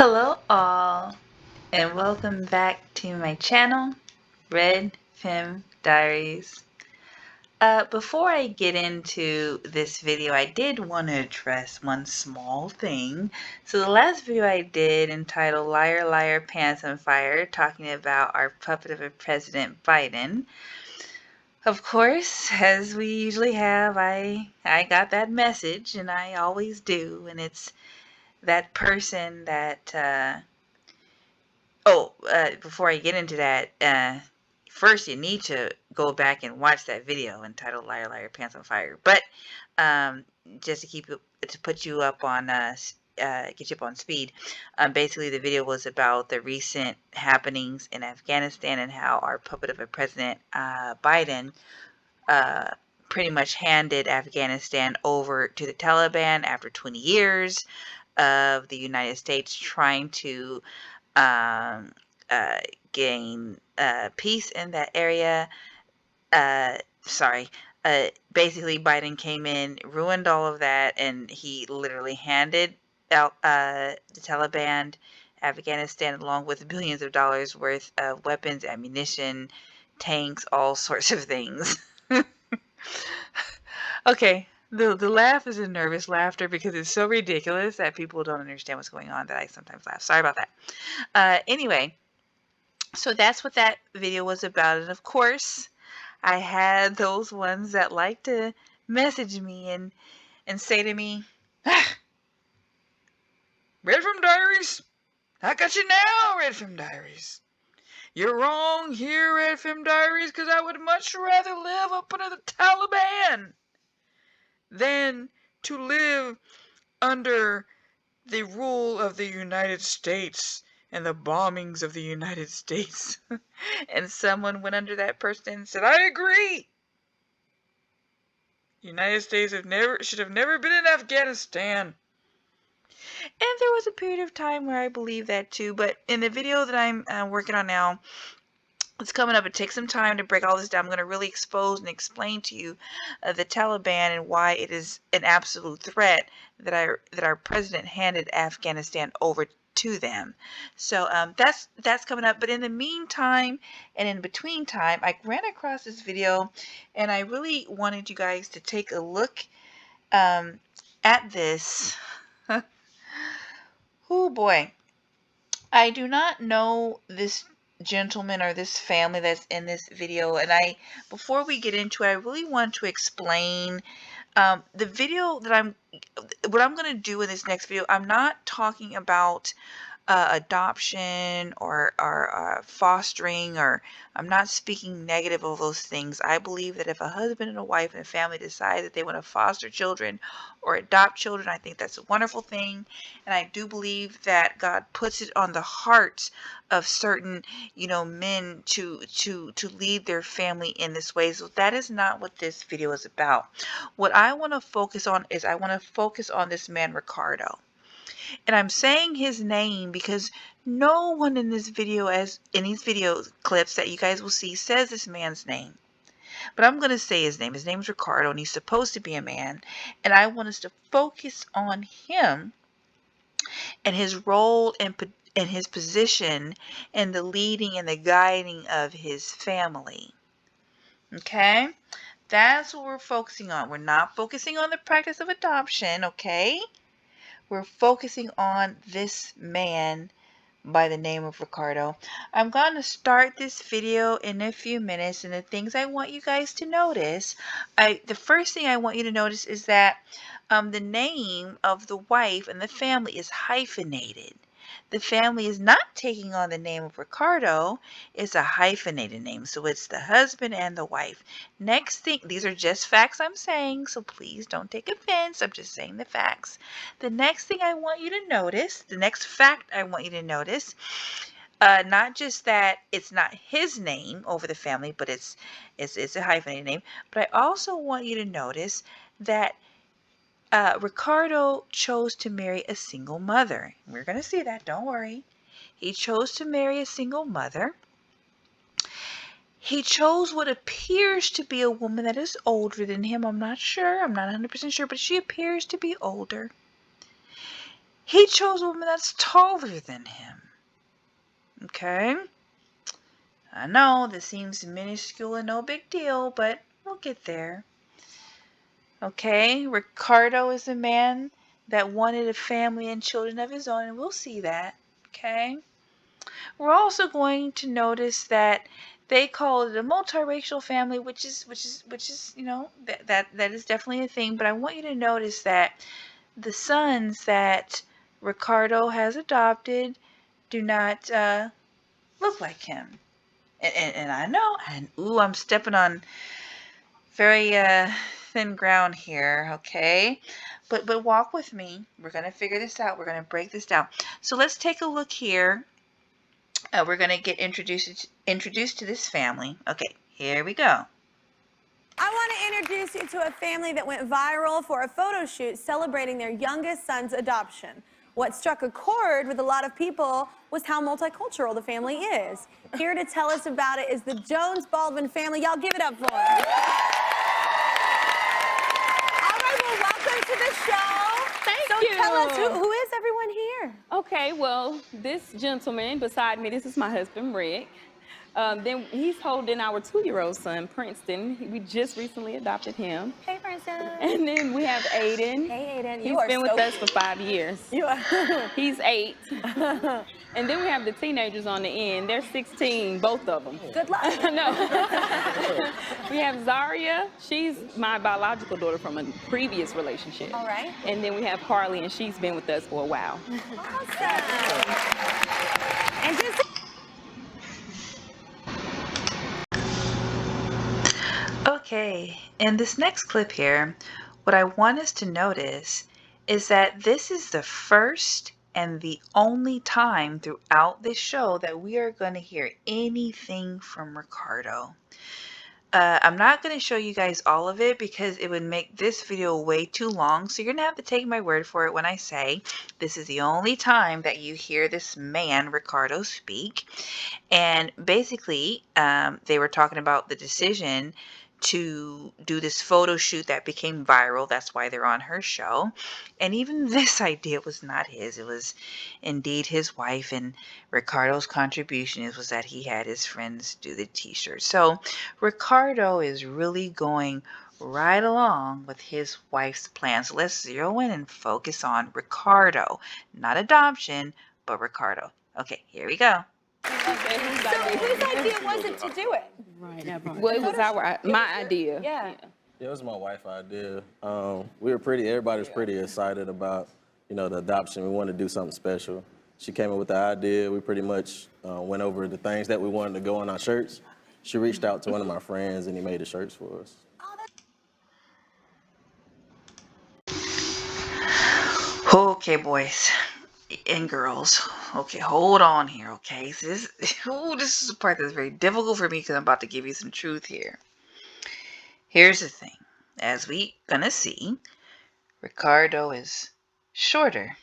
Hello all, and welcome back to my channel, Red Fem Diaries. Before I get into this video, I did want to address one small thing. So the last video I did, entitled Liar Liar Pants on Fire, talking about our puppet of a President Biden. Of course, as we usually have, I got that message, and I always do, and it's that person that before I get into that, first you need to go back and watch that video entitled "Liar Liar Pants on Fire." But just to put you up on get you up on speed, basically the video was about the recent happenings in Afghanistan and how our puppet of a President Biden uh, pretty much handed Afghanistan over to the Taliban after 20 years of the United States trying to um, uh, gain peace in that area. Sorry. Basically, Biden came in, ruined all of that, and he literally handed out the Taliban Afghanistan along with billions of dollars worth of weapons, ammunition, tanks, all sorts of things. Okay, the laugh is a nervous laughter because it's so ridiculous that people don't understand what's going on that I sometimes laugh. Sorry about that. Anyway, so that's what that video was about. And of course, I had those ones that like to message me and say to me, Red From Diaries, I got you now, Red From Diaries. You're wrong here, Red From Diaries, because I would much rather live up under the Taliban than to live under the rule of the United States and the bombings of the United States. And someone went under that person and said, I agree. The United States should have never been in Afghanistan. And there was a period of time where I believed that too, but in the video that I'm working on now, it's coming up. It takes some time to break all this down. I'm going to really expose and explain to you the Taliban and why it is an absolute threat that our president handed Afghanistan over to them. So that's coming up. But in the meantime and in between time, I ran across this video, and I really wanted you guys to take a look at this. Oh boy, I do not know this gentleman or this family that's in this video, and before we get into it, I really want to explain the video that what I'm going to do in this next video. I'm not talking about adoption or fostering, or I'm not speaking negative of those things. I believe that if a husband and a wife and a family decide that they want to foster children or adopt children, I think that's a wonderful thing. And I do believe that God puts it on the hearts of certain, men to lead their family in this way. So that is not what this video is about. What I want to focus on is I want to focus on this man, Ricardo. And I'm saying his name because no one in this video, as in these video clips that you guys will see, says this man's name. But I'm going to say his name. His name is Ricardo, and he's supposed to be a man. And I want us to focus on him and his role and his position and the leading and the guiding of his family. Okay? That's what we're focusing on. We're not focusing on the practice of adoption, okay? We're focusing on this man by the name of Ricardo. I'm going to start this video in a few minutes, and the things I want you guys to notice, the first thing I want you to notice is that the name of the wife and the family is hyphenated. The family is not taking on the name of Ricardo. It's a hyphenated name. So it's the husband and the wife. Next thing, these are just facts I'm saying, so please don't take offense. I'm just saying the facts. The next thing I want you to notice, the next fact I want you to notice, not just that it's not his name over the family, but it's a hyphenated name, but I also want you to notice that Ricardo chose to marry a single mother. We're going to see that, don't worry. He chose to marry a single mother. He chose what appears to be a woman that is older than him. I'm not sure. I'm not 100% sure, but she appears to be older. He chose a woman that's taller than him. Okay? I know this seems minuscule and no big deal, but we'll get there. Okay? Ricardo is a man that wanted a family and children of his own, and we'll see that. Okay? We're also going to notice that they call it a multiracial family, which is that is definitely a thing. But I want you to notice that the sons that Ricardo has adopted do not look like him. And I know, and I'm stepping on very thin ground here, okay? But walk with me. We're gonna figure this out. We're gonna break this down. So let's take a look here. We're gonna get introduced to this family. Okay, here we go. I want to introduce you to a family that went viral for a photo shoot celebrating their youngest son's adoption. What struck a chord with a lot of people was how multicultural the family is. Here to tell us about it is the Jones-Baldwin family. Y'all give it up for them. All right, well, welcome to the show. Thank you. Tell us, who is everyone here? Okay, well, this gentleman beside me, this is my husband, Rick. Then he's holding our 2-year-old son, Princeton. We just recently adopted him. Hey, Princeton. And then we have Aiden. Hey, Aiden. He's been with us for 5 years. You are. He's 8. And then we have the teenagers on the end. They're 16, both of them. Good luck. No. We have Zaria. She's my biological daughter from a previous relationship. All right. And then we have Carly, and she's been with us for a while. Awesome. And just Okay, in this next clip here, what I want us to notice is that this is the first and the only time throughout this show that we are going to hear anything from Ricardo. I'm not going to show you guys all of it because it would make this video way too long, so you're going to have to take my word for it when I say this is the only time that you hear this man, Ricardo, speak. And basically, they were talking about the decision to do this photo shoot that became viral. That's why they're on her show. And even this idea was not his. It was indeed his wife, and Ricardo's contribution was that he had his friends do the t-shirt. So Ricardo is really going right along with his wife's plan. So let's zero in and focus on Ricardo. Not adoption, but Ricardo. Okay, here we go. So whose idea was it to do it? Well, it was my idea. Yeah. Yeah, it was my wife's idea. Everybody was pretty excited about, the adoption. We wanted to do something special. She came up with the idea. We pretty much went over the things that we wanted to go on our shirts. She reached out to one of my friends, and he made the shirts for us. Okay, boys and girls. Okay, hold on here, okay? So this is a part that's very difficult for me because I'm about to give you some truth here. Here's the thing. As we gonna see, Ricardo is shorter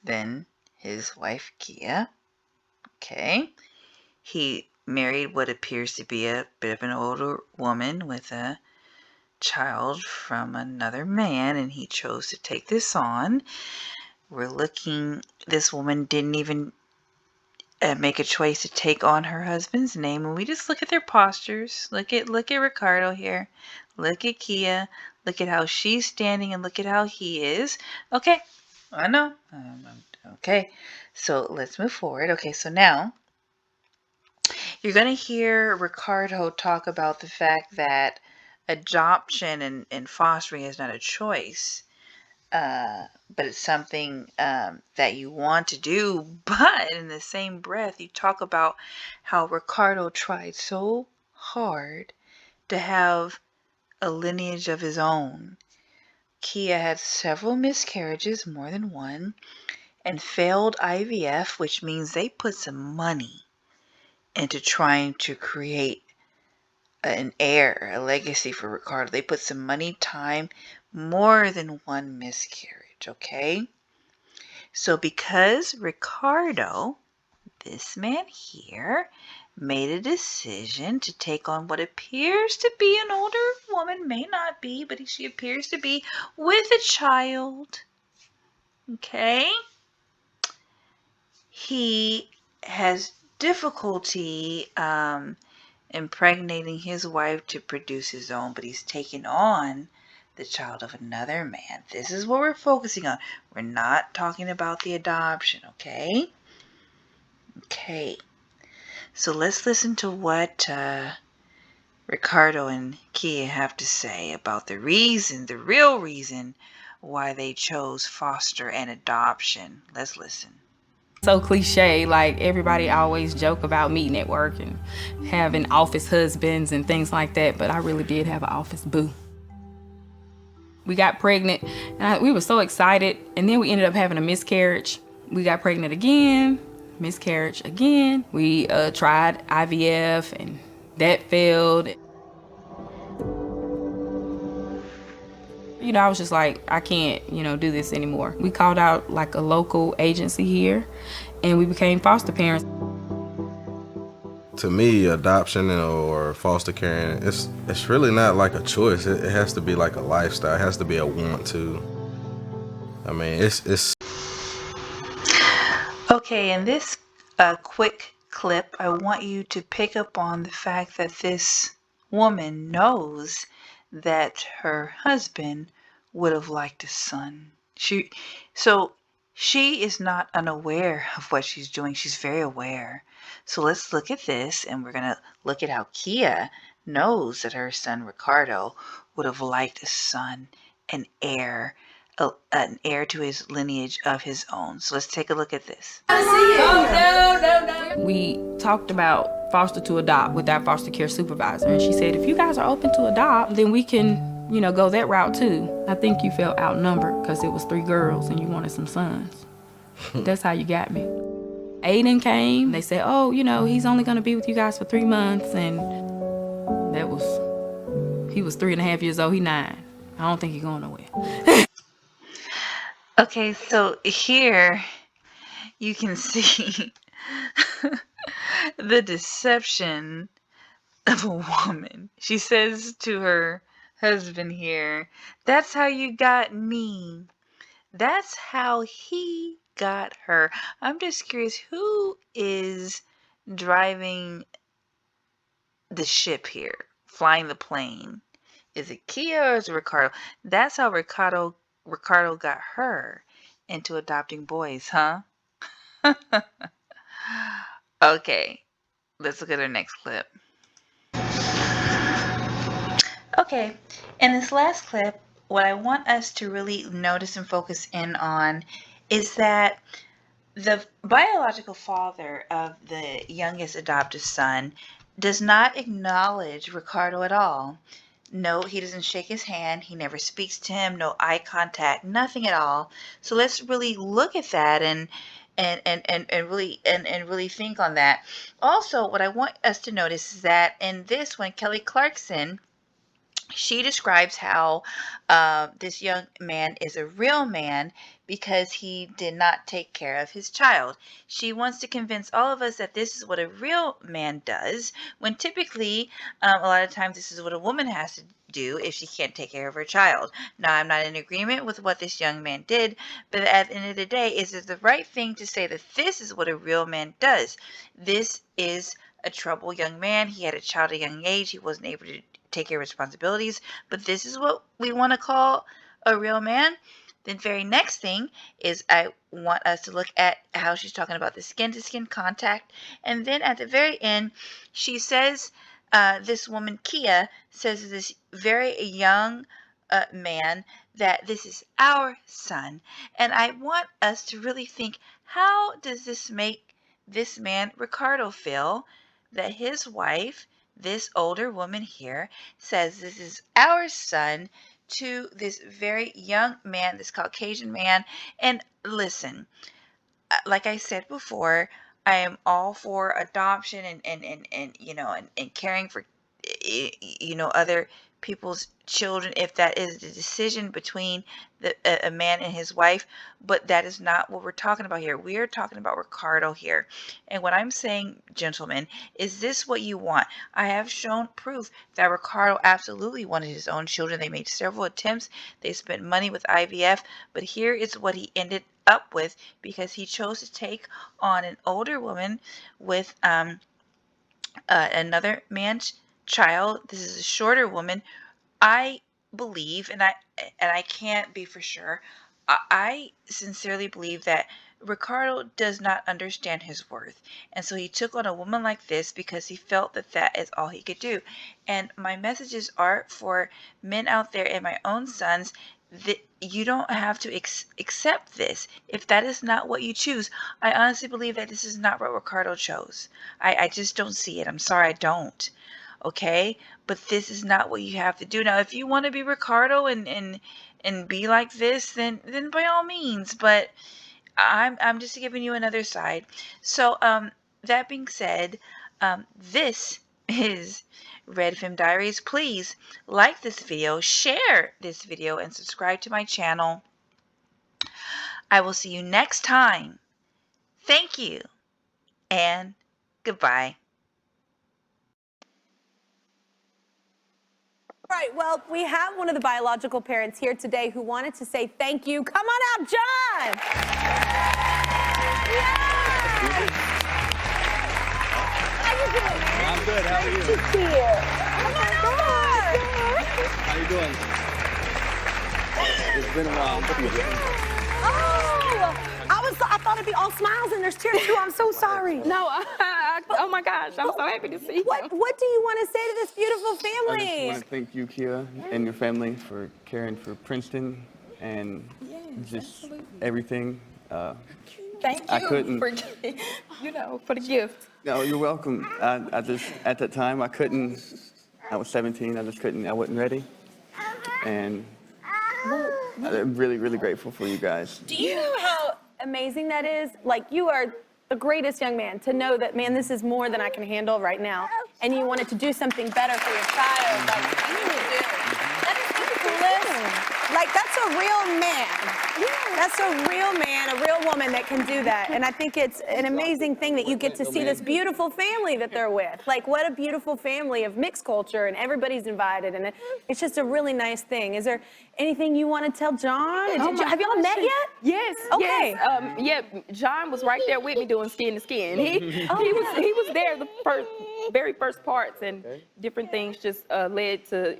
than his wife, Kia. Okay? He married what appears to be a bit of an older woman with a child from another man, and he chose to take this on. This woman didn't even make a choice to take on her husband's name, and we just look at their postures. Look at Ricardo here. Look at Kia. Look at how she's standing, and look at how he is. Okay, I know. Okay, so let's move forward. Okay, so now you're going to hear Ricardo talk about the fact that adoption and fostering is not a choice. But it's something that you want to do. But in the same breath, you talk about how Ricardo tried so hard to have a lineage of his own. Kia had several miscarriages, more than one, and failed IVF, which means they put some money into trying to create an heir, a legacy for Ricardo. They put some money, time, more than one miscarriage, okay? So because Ricardo, this man here, made a decision to take on what appears to be an older woman, may not be, but she appears to be, with a child, okay? he has difficulty impregnating his wife to produce his own, but he's taken on the child of another man. This is what we're focusing on. We're not talking about the adoption, okay? Okay. So let's listen to what Ricardo and Kia have to say about the reason, the real reason, why they chose foster and adoption. Let's listen. So cliche, like everybody always joke about meeting at work and having office husbands and things like that, but I really did have an office boo. We got pregnant, and we were so excited, and then we ended up having a miscarriage. We got pregnant again, miscarriage again. We tried IVF, and that failed. You know, I was just like, I can't, do this anymore. We called out like a local agency here, and we became foster parents. To me, adoption or foster caring, it's really not like a choice. It has to be like a lifestyle. It has to be a want to. I mean, it's. Okay, in this quick clip, I want you to pick up on the fact that this woman knows that her husband would have liked a son. So she is not unaware of what she's doing. She's very aware. So let's look at this, and we're going to look at how Kia knows that her son Ricardo would have liked a son, an heir to his lineage of his own. So let's take a look at this. We talked about foster to adopt with our foster care supervisor, and she said, if you guys are open to adopt, then we can, go that route too. I think you felt outnumbered because it was 3 girls and you wanted some sons. That's how you got me. Aiden came. They said, oh, he's only going to be with you guys for 3 months, and he was 3.5 years old. He 9. I don't think he's going nowhere. Okay, so here you can see the deception of a woman. She says to her husband here, that's how you got me. That's how he got her. I'm just curious, who is driving the ship here, flying the plane? Is it Kia or is it Ricardo? That's how Ricardo got her into adopting boys, huh? Okay, let's look at our next clip. Okay, in this last clip, what I want us to really notice and focus in on is that the biological father of the youngest adopted son does not acknowledge Ricardo at all. No, he doesn't shake his hand. He never speaks to him. No eye contact. Nothing at all. So let's really look at that and really think on that. Also, what I want us to notice is that in this one, Kelly Clarkson, she describes how this young man is a real man because he did not take care of his child. She wants to convince all of us that this is what a real man does, when typically, a lot of times, this is what a woman has to do if she can't take care of her child. Now, I'm not in agreement with what this young man did, but at the end of the day, is it the right thing to say that this is what a real man does? This is a troubled young man. He had a child at a young age. He wasn't able to take care of responsibilities, but this is what we want to call a real man. The very next thing is I want us to look at how she's talking about the skin-to-skin contact, and then at the very end, she says, this woman Kia says to this very young man that this is our son, and I want us to really think, how does this make this man Ricardo feel that his wife, this older woman here, says this is our son to this very young man, this Caucasian man? And listen, like I said before, I am all for adoption and caring for other people's children if that is the decision between a man and his wife, but that is not what we're talking about here. We are talking about Ricardo here. And what I'm saying, gentlemen, is this what you want? I have shown proof that Ricardo absolutely wanted his own children. They made several attempts. They spent money with IVF, but here is what he ended up with because he chose to take on an older woman with another man's child. This is a shorter woman. I believe, and I can't be for sure, I sincerely believe that Ricardo does not understand his worth. And so he took on a woman like this because he felt that that is all he could do. And my messages are for men out there and my own sons that you don't have to accept this if that is not what you choose. I honestly believe that this is not what Ricardo chose. I just don't see it. I'm sorry, I don't. Okay, but this is not what you have to do. Now if you want to be Ricardo and be like this, then by all means, but I'm just giving you another side. So that being said, this is Red Femme Diaries. Please like this video, share this video, and subscribe to my channel. I will see you next time. Thank you and goodbye. All right, well, we have one of the biological parents here today who wanted to say thank you. Come on out, John! Yeah! How you doing, man? I'm good. How are you? Nice to see you. Come on over. How you doing? It's been a while. Oh, I thought it'd be all smiles and there's tears too. I'm so sorry. No, oh my gosh, I'm so happy to see you. What do you want to say to this beautiful I just family? want to thank you, Kia, and your family for caring for Princeton and just everything. Thank you I couldn't- for, for the gift. No, you're welcome. I just, at that time, I couldn't. I was 17. I just couldn't. I wasn't ready. And I'm really, really grateful for you guys. Do you know how amazing that is? Like, you are the greatest young man to know that, man, this is more than I can handle right now. And you wanted to do something better for your child. Like, you do. That is the coolest. Like, that's a real man. That's a real man, a real woman that can do that. And I think it's an amazing thing that you get to see this beautiful family that they're with. Like, what a beautiful family of mixed culture, and everybody's invited. And it's just a really nice thing. Is there anything you want to tell John? Have y'all met yet? Yes. Okay. Yes. John was right there with me doing skin to skin. He was there the very first parts, and different things just led to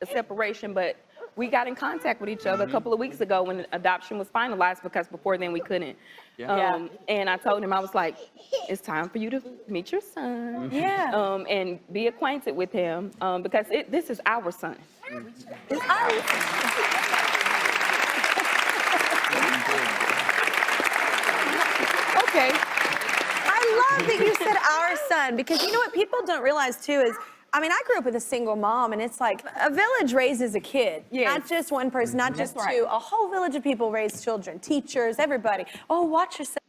a separation, but. We got in contact with each other a couple of weeks ago when adoption was finalized because before then we couldn't. Yeah. And I told him, I was like, it's time for you to meet your son. Yeah. And be acquainted with him because this is our son. It's ours. Okay. I love that you said our son, because you know what people don't realize too is, I mean, I grew up with a single mom, and it's like a village raises a kid. Yes. Not just one person, not just That's right. two. A whole village of people raise children, teachers, everybody. Oh, watch yourself.